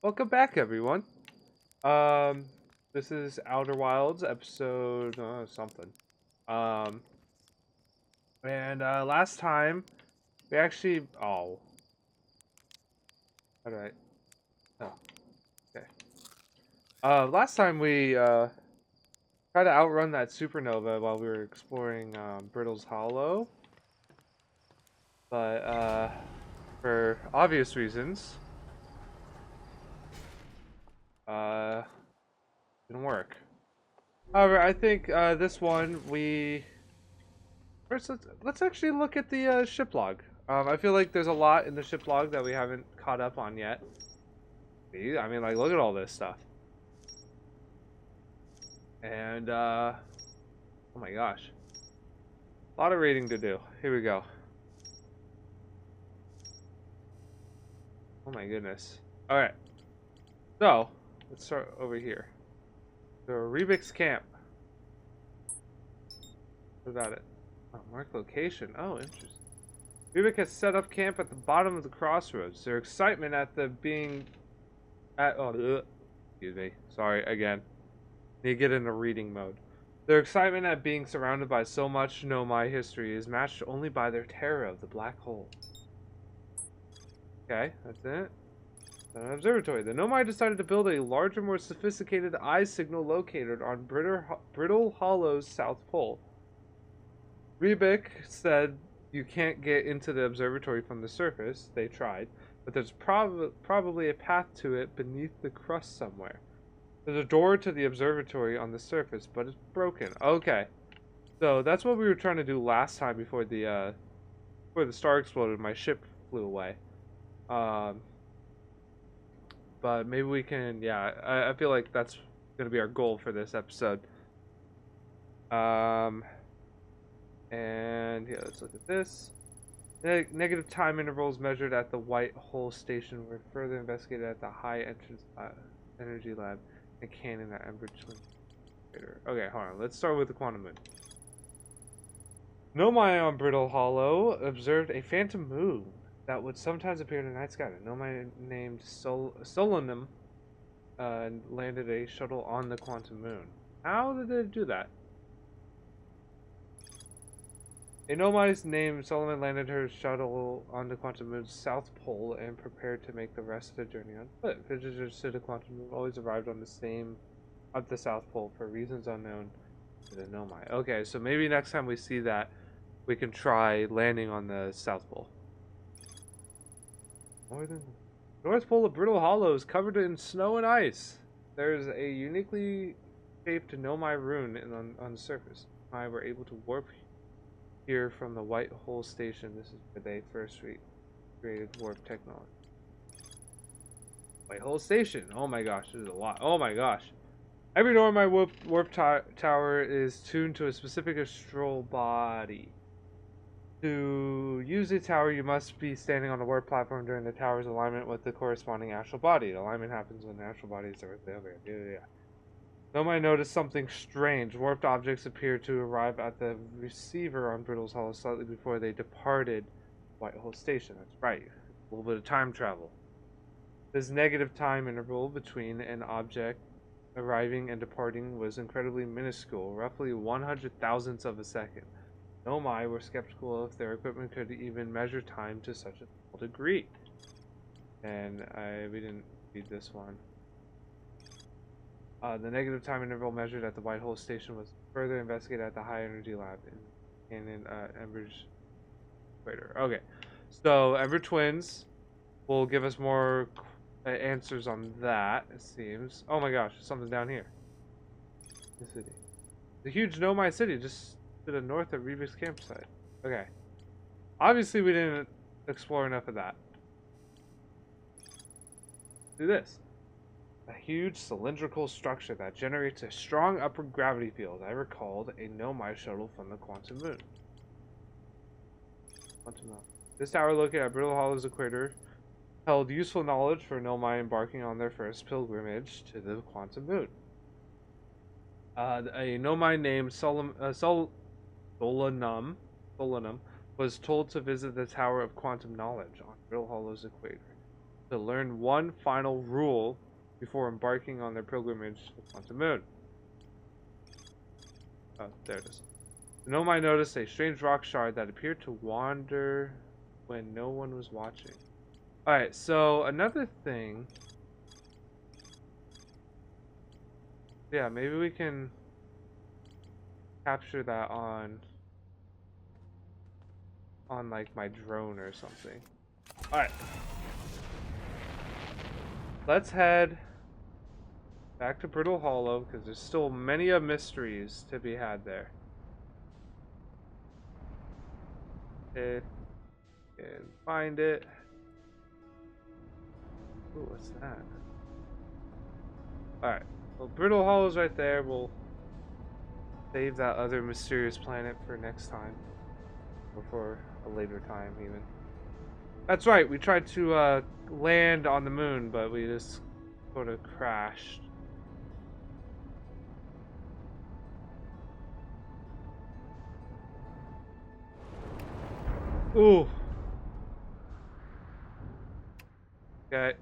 Welcome back, everyone. Um, this is Outer Wilds episode something. Um, and last time we actually all right. Oh, okay. Last time we tried to outrun that supernova while we were exploring Brittle's Hollow, but for obvious reasons, uh, didn't work. However, I think this one we first let's actually look at the ship log. I feel like there's a lot in the ship log that we haven't caught up on yet. See, I mean, like, look at all this stuff. And oh my gosh, a lot of reading to do. Here we go. Oh my goodness. All right, so let's start over here. So Rebix camp. What about it? Oh, mark location. Oh, interesting. Rubik has set up camp at the bottom of the crossroads. Their excitement at the being at excuse me. Sorry again. Need to get into reading mode. Their excitement at being surrounded by so much Nomai history is matched only by their terror of the black hole. Okay, that's it. An observatory. The Nomai decided to build a larger, more sophisticated eye signal located on Brittle Hollow's south pole. Rebik said you can't get into the observatory from the surface. They tried, but there's probably a path to it beneath the crust somewhere. There's a door to the observatory on the surface, but it's broken. Okay. So that's what we were trying to do last time before the star exploded. My ship flew away. Um, but maybe we can. Yeah, I feel like that's gonna be our goal for this episode. Um, and yeah, let's look at this. Negative time intervals measured at the White Hole Station were further investigated at the High Entrance Energy Lab and Cannon at Embertwin Crater. Okay, hold on. Let's start with the quantum moon. Nomai on Brittle Hollow observed a phantom moon that would sometimes appear in the night sky. Nomai named Solanum landed a shuttle on the quantum moon. How did they do that? A Nomai's named Solomon landed her shuttle on the quantum moon's south pole and prepared to make the rest of the journey on foot. Visitors to the quantum moon always arrived at the south pole for reasons unknown to the Nomai. Okay, so maybe next time we see that, we can try landing on the south pole. North pole of Brittle Hollow is covered in snow and ice. There's a uniquely shaped Nomai rune on the surface. I were able to warp here from the White Hole Station. This is where they first created warp technology. White Hole Station. Oh my gosh, this is a lot. Oh my gosh. Every door in my warp tower is tuned to a specific astral body. To use the tower, you must be standing on the warp platform during the tower's alignment with the corresponding astral body. The alignment happens when the astral body is directly over here. Yeah. Nomai noticed something strange. Warped objects appeared to arrive at the receiver on Brittle's Hollow slightly before they departed White Hole Station. That's right. A little bit of time travel. This negative time interval between an object arriving and departing was incredibly minuscule, roughly 100 thousandths of a second. Nomai were skeptical if their equipment could even measure time to such a small degree. And we didn't read this one. The negative time interval measured at the White Hole Station was further investigated at the High Energy Lab in Ember's Crater. Okay, so Ember Twins will give us more answers on that, it seems. Oh my gosh, there's something down here. The city. The huge Nomai city just to the north of Rebix campsite. Okay. Obviously, we didn't explore enough of that. Do this. A huge cylindrical structure that generates a strong upward gravity field. I recalled a Nomai shuttle from the quantum moon. This tower located at Brittle Hollow's equator held useful knowledge for Nomai embarking on their first pilgrimage to the quantum moon. A Nomai named Solanum was told to visit the Tower of Quantum Knowledge on Brittle Hollow's equator. to learn one final rule before embarking on their pilgrimage to the Quantum Moon. Oh, there it is. The Nomai noticed a strange rock shard that appeared to wander when no one was watching. Alright, so another thing. Yeah, maybe we can capture that on like my drone or something. Alright. Let's head back to Brittle Hollow because there's still many of mysteries to be had there. If we can find it. Ooh, what's that? Alright. Well, Brittle Hollow's right there. We'll save that other mysterious planet for next time. Or for a later time, even. That's right, we tried to land on the moon, but we just sort of crashed. Ooh. Okay.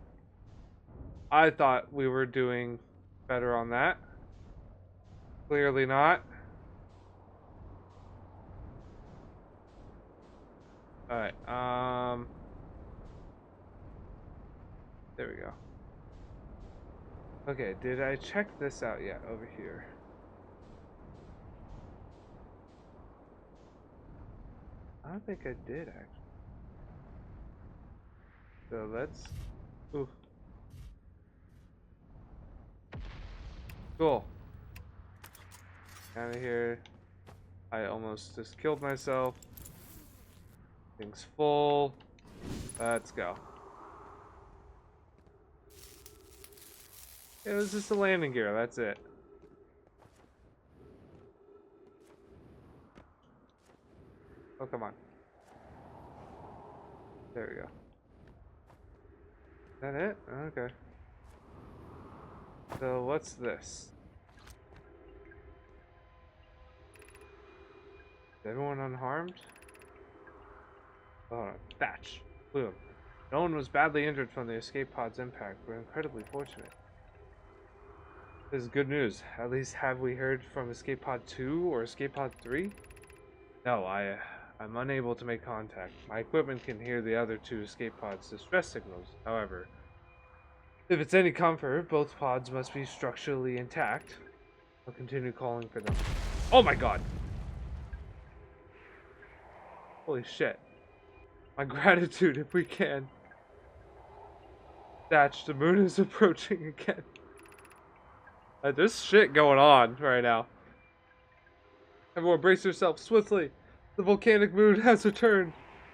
I thought we were doing better on that. Clearly not. Alright, there we go. Okay, did I check this out yet over here? I don't think I did, actually. So let's... Ooh. Cool. Out of here. I almost just killed myself. Thing's full. Let's go. It was just a landing gear, that's it. Oh, come on. There we go. Is that it? Okay. So, what's this? Is everyone unharmed? Oh, thatch. Boom. No one was badly injured from the escape pod's impact. We're incredibly fortunate. This is good news. At least have we heard from Escape Pod 2 or Escape Pod 3? No, I'm unable to make contact. My equipment can hear the other two escape pods' distress signals. However, if it's any comfort, both pods must be structurally intact. I'll continue calling for them. Oh my god! Holy shit. My gratitude if we can. Thatch, the moon is approaching again. There's shit going on right now. Everyone brace yourself swiftly. The volcanic moon has returned.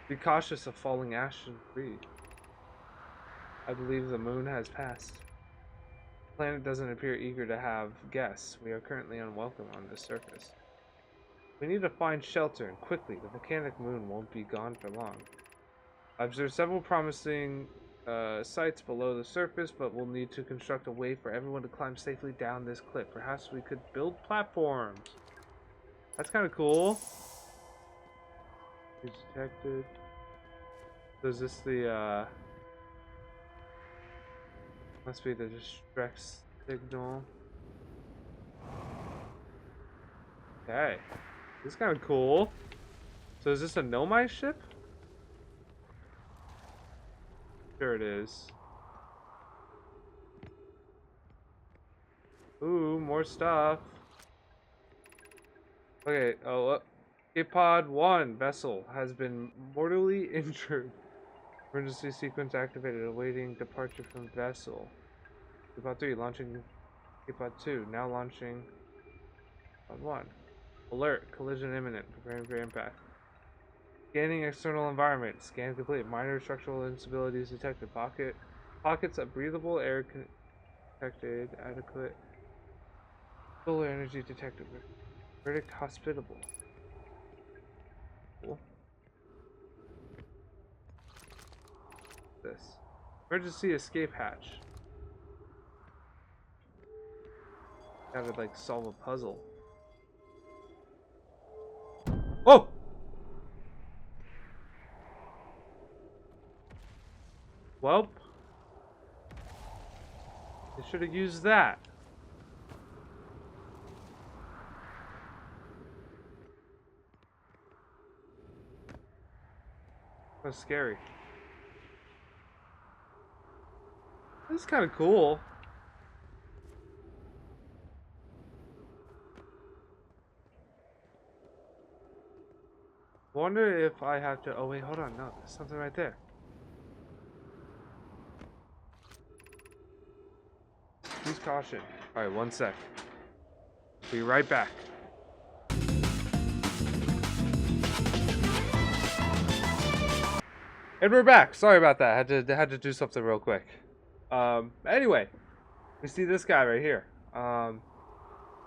Be cautious of falling ash and debris. I believe the moon has passed. The planet doesn't appear eager to have guests. We are currently unwelcome on this surface. We need to find shelter, and quickly. The volcanic moon won't be gone for long. I've observed several promising sites below the surface, but we'll need to construct a way for everyone to climb safely down this cliff. Perhaps we could build platforms. That's kind of cool. He's detected. So is this the, must be the distress signal. Okay. This is kind of cool. So is this a Nomai ship? Sure it is. Ooh, more stuff. Okay, oh, Pod 1 vessel has been mortally injured. Emergency sequence activated, awaiting departure from vessel. Pod 3 launching Pod 2, now launching Pod 1. Alert, collision imminent, preparing for impact. Scanning external environment, scan complete. Minor structural instabilities detected. Pockets of breathable air detected. Adequate solar energy detected. Verdict hospitable. Cool. This. Emergency escape hatch. Gotta like solve a puzzle. Oh! Welp. They should have used that. That's scary. This is kind of cool. Wonder if I have to. Oh wait, hold on. No, there's something right there. Use caution. All right, 1 sec. Be right back. And we're back. Sorry about that. Had to do something real quick. Anyway, we see this guy right here.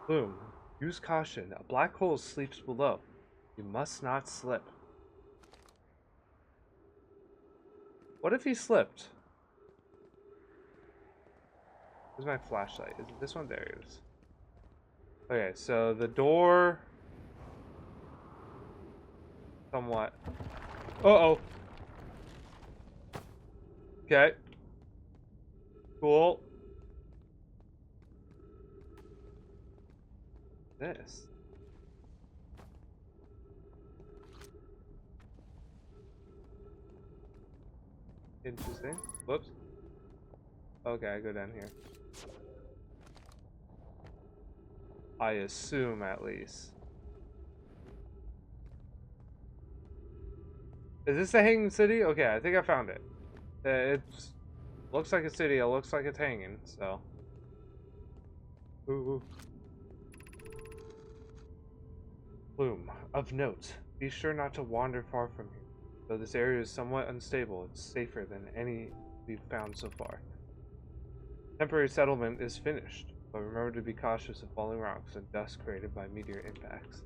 Boom. Use caution. A black hole sleeps below. You must not slip. What if he slipped? Where's my flashlight? Is it this one? There it is. Okay, so the door. Somewhat. Uh-oh. Okay. Cool. This. Interesting. Whoops. Okay, I go down here. I assume, at least. Is this a hanging city? Okay, I think I found it. It looks like a city. It looks like it's hanging, so. Ooh. Bloom. Of note, be sure not to wander far from here. Though this area is somewhat unstable, it's safer than any we've found so far. Temporary settlement is finished, but remember to be cautious of falling rocks and dust created by meteor impacts.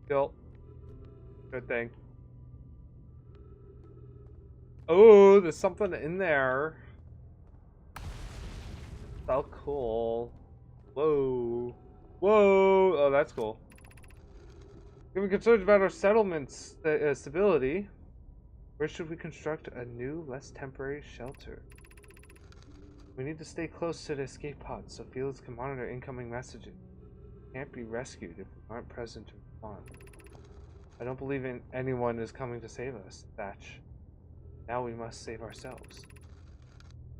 Kill. Good thing. Oh, there's something in there. So cool. Whoa. Whoa. Oh, that's cool. Given concerns about our settlement's stability, where should we construct a new, less temporary shelter? We need to stay close to the escape pods so Felix can monitor incoming messages. We can't be rescued if we aren't present to respond. I don't believe anyone is coming to save us, Thatch. Now we must save ourselves.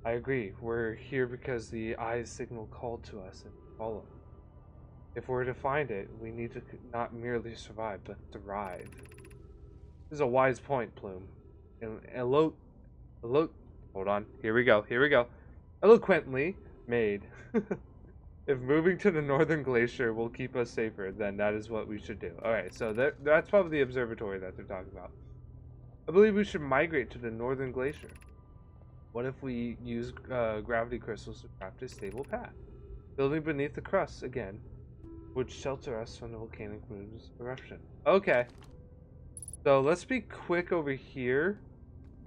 I agree. We're here because the Eye's signal called to us and follow. If we're to find it, we need to not merely survive, but thrive. This is a wise point, Plume. Hold on. Here we go. Eloquently made. If moving to the northern glacier will keep us safer, then that is what we should do. Alright, so that's probably the observatory that they're talking about. I believe we should migrate to the northern glacier. What if we use gravity crystals to craft a stable path? Building beneath the crust, again, would shelter us from the volcanic moon's eruption. Okay. So let's be quick over here,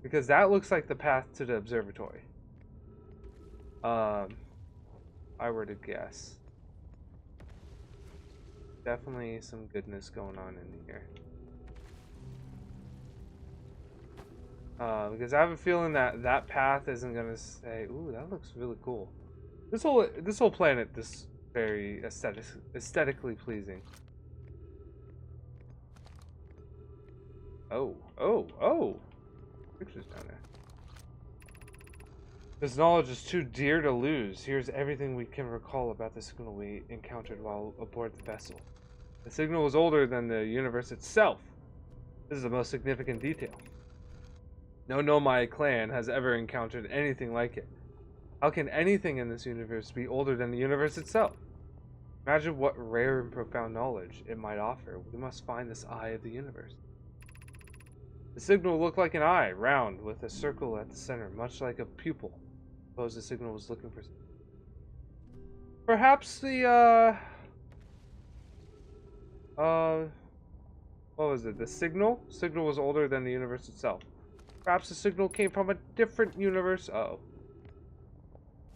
because that looks like the path to the observatory. I were to guess. Definitely some goodness going on in here. Because I have a feeling that that path isn't gonna say, ooh, that looks really cool. This whole planet is very aesthetically pleasing. Oh. Pictures down there. This knowledge is too dear to lose. Here's everything we can recall about the signal we encountered while aboard the vessel. The signal was older than the universe itself. This is the most significant detail. No Nomai clan has ever encountered anything like it. How can anything in this universe be older than the universe itself? Imagine what rare and profound knowledge it might offer. We must find this eye of the universe. The signal looked like an eye, round, with a circle at the center, much like a pupil. Suppose the signal was looking for... Perhaps the, what was it? The signal? Signal was older than the universe itself. Perhaps the signal came from a different universe. Uh-oh.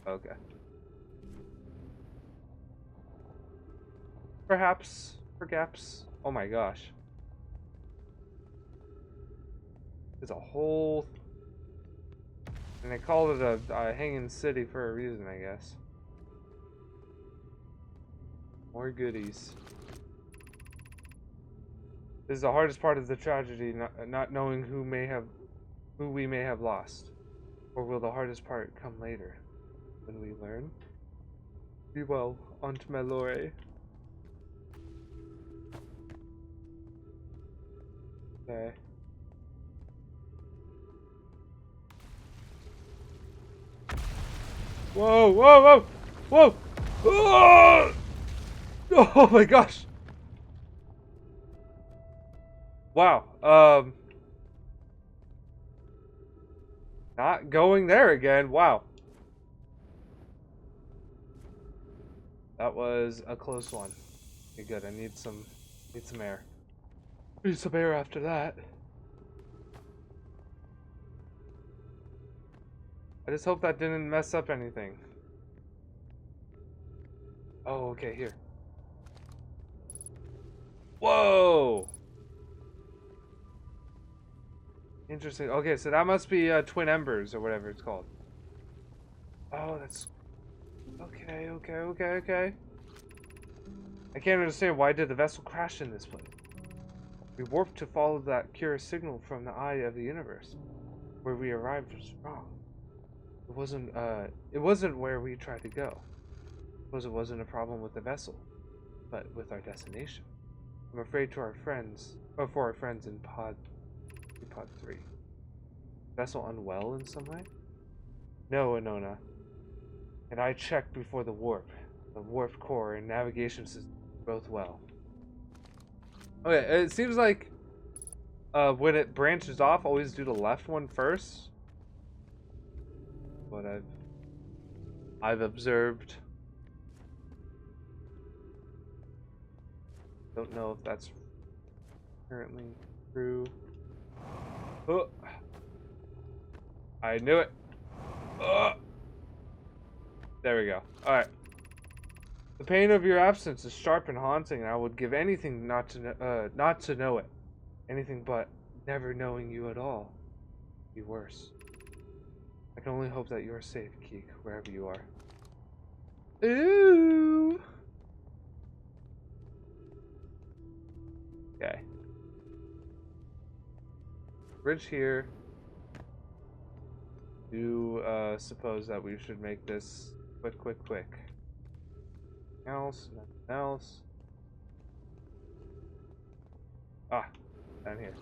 Okay. Perhaps. Oh my gosh. It's a whole... And they called it a hanging city for a reason, I guess. More goodies. This is the hardest part of the tragedy, not knowing who we may have lost. Or will the hardest part come later, when we learn? Be well, Aunt Mallory. Okay. Whoa, whoa, whoa! Whoa! Oh my gosh! Wow, not going there again, wow. That was a close one. Okay, good, I need some air. Need some air after that. I just hope that didn't mess up anything. Oh, okay, here. Whoa! Interesting. Okay, so that must be Twin Embers or whatever it's called. Oh, that's... Okay, okay, okay, okay. I can't understand, why did the vessel crash in this place? We warped to follow that curious signal from the eye of the universe. Where we arrived was wrong. It wasn't where we tried to go. Suppose it wasn't a problem with the vessel, but with our destination. I'm afraid for our friends in pod 3. Vessel unwell in some way? No, Anona. And I checked before the warp. The warp core and navigation system were both well. Okay, it seems like when it branches off, always do the left one first. What I've observed. Don't know if that's currently true. Oh. I knew it. Oh. There we go. Alright. The pain of your absence is sharp and haunting, and I would give anything not to know it. Anything but never knowing you at all would be worse. I can only hope that you are safe, Keek, wherever you are. Ooh. Okay. Bridge here. Do suppose that we should make this quick. Nothing else. Ah, down here.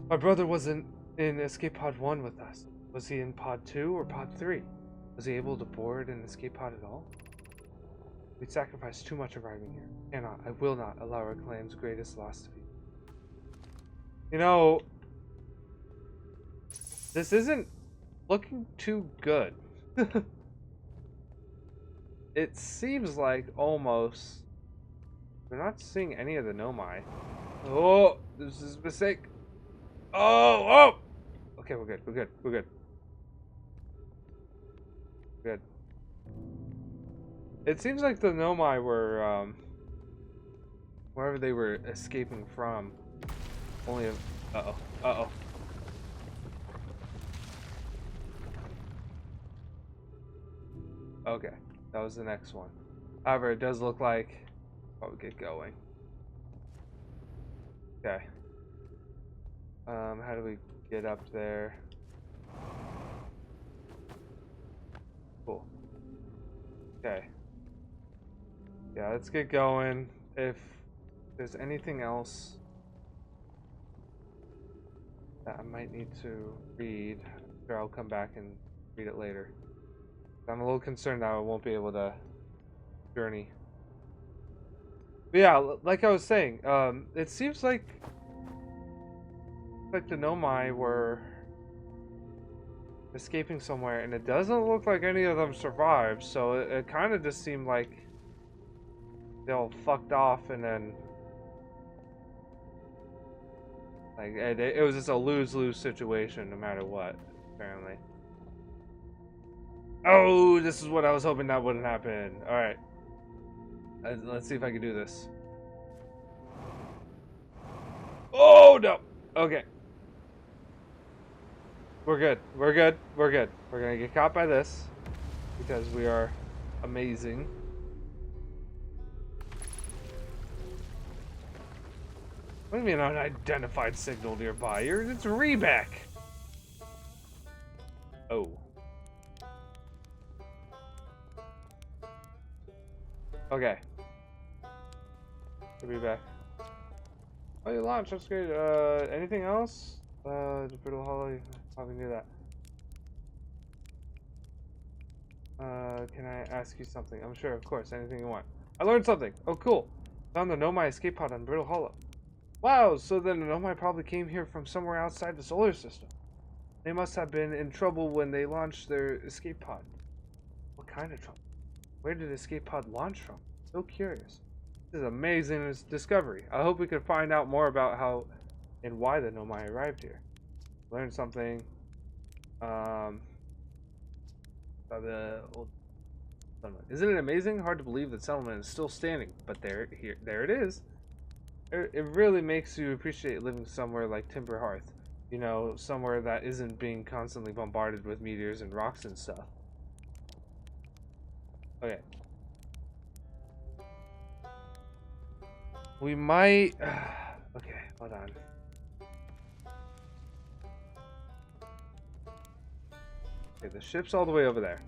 My brother wasn't in Escape Pod 1 with us. Was he in Pod 2 or Pod 3? Was he able to board an escape pod at all? We'd sacrificed too much arriving here. I will not allow our clan's greatest loss to be. You know, this isn't looking too good. It seems like almost we're not seeing any of the Nomai. Oh, this is a mistake. Oh! Okay, we're good. Good. It seems like the Nomai were, wherever they were escaping from, only a... Uh-oh. Okay, that was the next one. However, it does look like I'll get going. Okay. How do we get up there? Cool. Okay. Yeah, let's get going. If there's anything else that I might need to read, I'm sure I'll come back and read it later. I'm a little concerned that I won't be able to journey. But yeah, like I was saying, it seems like the Nomai were escaping somewhere, and it doesn't look like any of them survived, so it kind of just seemed like they all fucked off, and then like it was just a lose-lose situation no matter what, apparently. Oh, this is what I was hoping that wouldn't happen. Alright. Let's see if I can do this. Oh, no! Okay. We're good. We're gonna get caught by this because we are amazing. What do you mean unidentified signal nearby? It's Rebeck. Oh. Okay. We'll be back. Oh, you launched. That's great. Anything else? The Brittle Hollow. Probably knew that. Can I ask you something? I'm sure, of course. Anything you want. I learned something. Oh, cool. Found the Nomai escape pod on Brittle Hollow. Wow, so then the Nomai probably came here from somewhere outside the solar system. They must have been in trouble when they launched their escape pod. What kind of trouble? Where did the escape pod launch from? So curious. This is amazing discovery. I hope we can find out more about how and why the Nomai arrived here. Learned something. About the old settlement. Isn't it amazing? Hard to believe that settlement is still standing, but there it is. It really makes you appreciate living somewhere like Timber Hearth. You know, somewhere that isn't being constantly bombarded with meteors and rocks and stuff. Okay. We might... okay, hold on. Okay, the ship's all the way over there.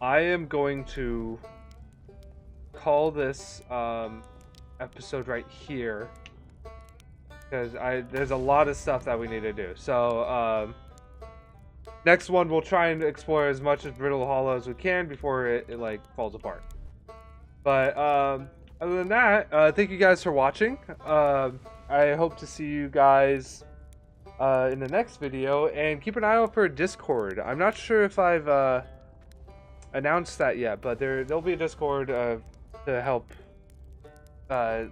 I am going to call this episode right here. Because there's a lot of stuff that we need to do. So, next one, we'll try and explore as much of Brittle Hollow as we can before it like, falls apart. But, other than that, thank you guys for watching. I hope to see you guys in the next video. And keep an eye out for Discord. I'm not sure if I've announced that yet, but there'll be a Discord to help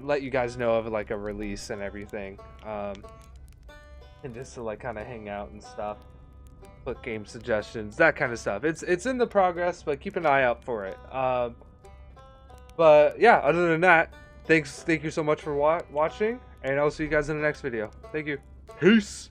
let you guys know of like a release and everything, and just to like kind of hang out and stuff, put game suggestions, that kind of stuff. It's in the progress, but keep an eye out for it. But yeah, other than that, thank you so much for watching, and I'll see you guys in the next video. Thank you. Peace.